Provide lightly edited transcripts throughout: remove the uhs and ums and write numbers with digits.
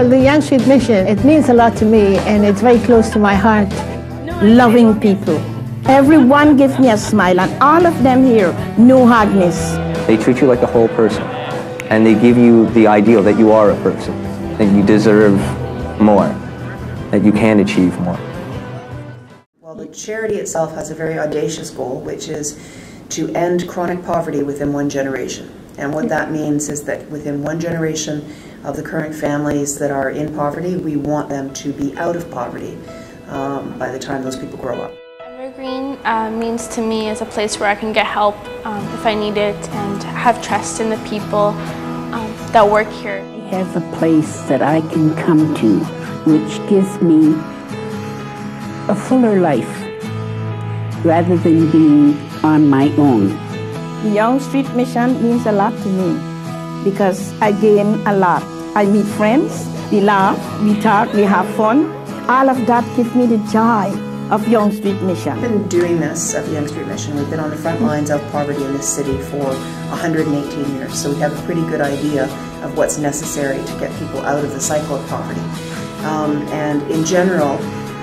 Well, the Yonge Street Mission, it means a lot to me, and it's very close to my heart. Loving people. Everyone gives me a smile, and all of them here, no hardness. They treat you like a whole person, and they give you the ideal that you are a person, that you deserve more, that you can achieve more. Well, the charity itself has a very audacious goal, which is to end chronic poverty within one generation. And what that means is that within one generation of the current families that are in poverty, we want them to be out of poverty by the time those people grow up. Evergreen means to me is a place where I can get help if I need it and have trust in the people that work here. I have a place that I can come to which gives me a fuller life rather than being on my own. The Yonge Street Mission means a lot to me because I gain a lot. I meet friends, we laugh, we talk, we have fun. All of that gives me the joy of Yonge Street Mission. We've been doing this at the Yonge Street Mission. We've been on the front lines of poverty in this city for 118 years, so we have a pretty good idea of what's necessary to get people out of the cycle of poverty. And in general,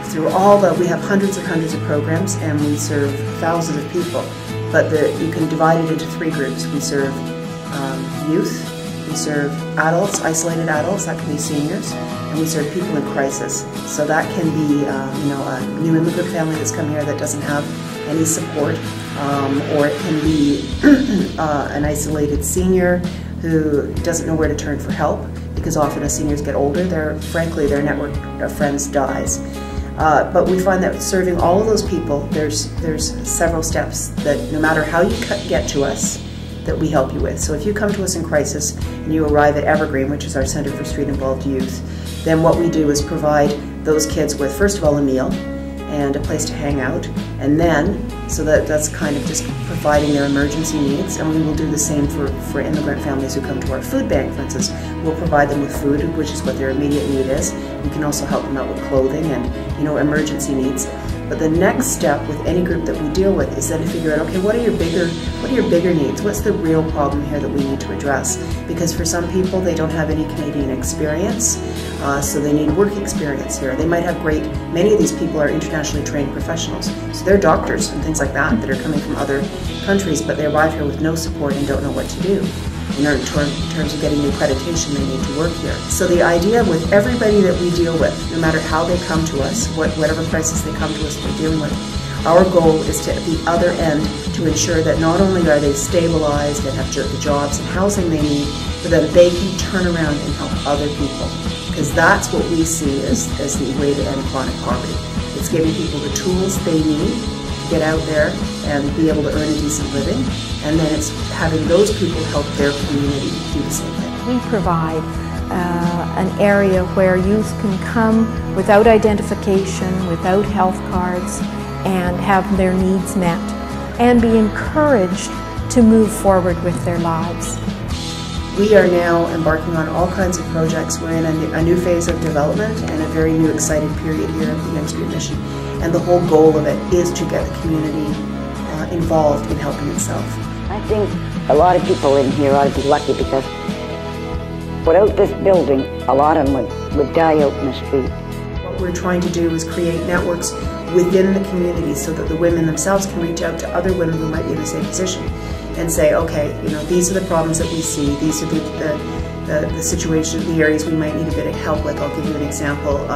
through we have hundreds of programs, and we serve thousands of people. But you can divide it into three groups. We serve youth, we serve adults, isolated adults, that can be seniors, and we serve people in crisis. So that can be a new immigrant family that's come here that doesn't have any support, or it can be an isolated senior who doesn't know where to turn for help, because often as seniors get older, frankly, their network of friends dies. But we find that serving all of those people, there's several steps that no matter how you get to us, that we help you with. So if you come to us in crisis and you arrive at Evergreen, which is our Center for Street Involved Youth, then what we do is provide those kids with, first of all, a meal and a place to hang out, and then, so that's kind of just providing their emergency needs, and we will do the same for immigrant families who come to our food bank, for instance. We'll provide them with food, which is what their immediate need is. We can also help them out with clothing and emergency needs. But the next step with any group that we deal with is then to figure out, okay, what are your bigger needs? What's the real problem here that we need to address? Because for some people, they don't have any Canadian experience, so they need work experience here. They might have many of these people are internationally trained professionals, so they're doctors and things like that are coming from other countries, but they arrive here with no support and don't know what to do. In terms of getting the accreditation they need to work here. So the idea with everybody that we deal with, no matter how they come to us, whatever crisis they come to us we're dealing with, our goal is to, at the other end, to ensure that not only are they stabilized and have the jobs and housing they need, but that they can turn around and help other people. Because that's what we see as the way to end chronic poverty. It's giving people the tools they need to get out there and be able to earn a decent living, and then it's having those people help their community do the same thing. We provide an area where youth can come without identification, without health cards, and have their needs met, and be encouraged to move forward with their lives. We are now embarking on all kinds of projects. We're in a new phase of development and a very new exciting period here at the Yonge Street Mission. And the whole goal of it is to get the community involved in helping itself. I think a lot of people in here ought to be lucky because without this building, a lot of them would die out in the street. What we're trying to do is create networks within the community so that the women themselves can reach out to other women who might be in the same position and say, okay, these are the problems that we see, these are the situations, the areas we might need a bit of help with. I'll give you an example.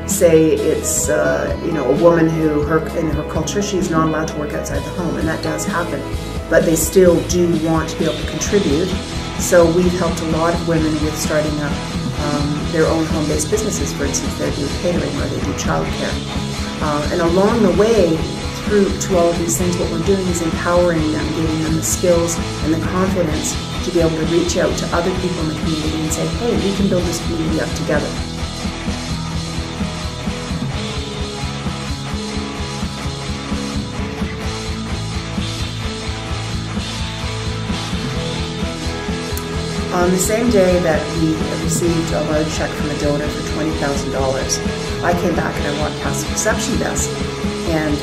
Say it's a woman who in her culture she's not allowed to work outside the home, and that does happen, but they still do want to be able to contribute. So we've helped a lot of women with starting up their own home-based businesses. For instance, they do catering or they do childcare, and along the way to all of these things, what we're doing is empowering them, giving them the skills and the confidence to be able to reach out to other people in the community and say, hey, we can build this community up together. On the same day that we received a large check from a donor for $20,000, I came back and I walked past the reception desk, and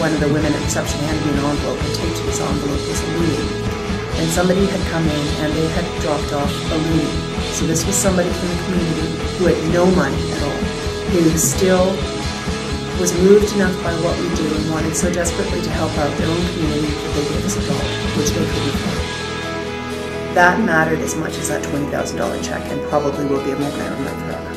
one of the women at reception handed me an envelope, and taped to this envelope was a lead. and somebody had come in and they had dropped off a loony. So this was somebody from the community who had no money at all, who still was moved enough by what we do and wanted so desperately to help out their own community that they gave us $1, which they couldn't afford. That mattered as much as that $20,000 check, and probably will be a moment I remember.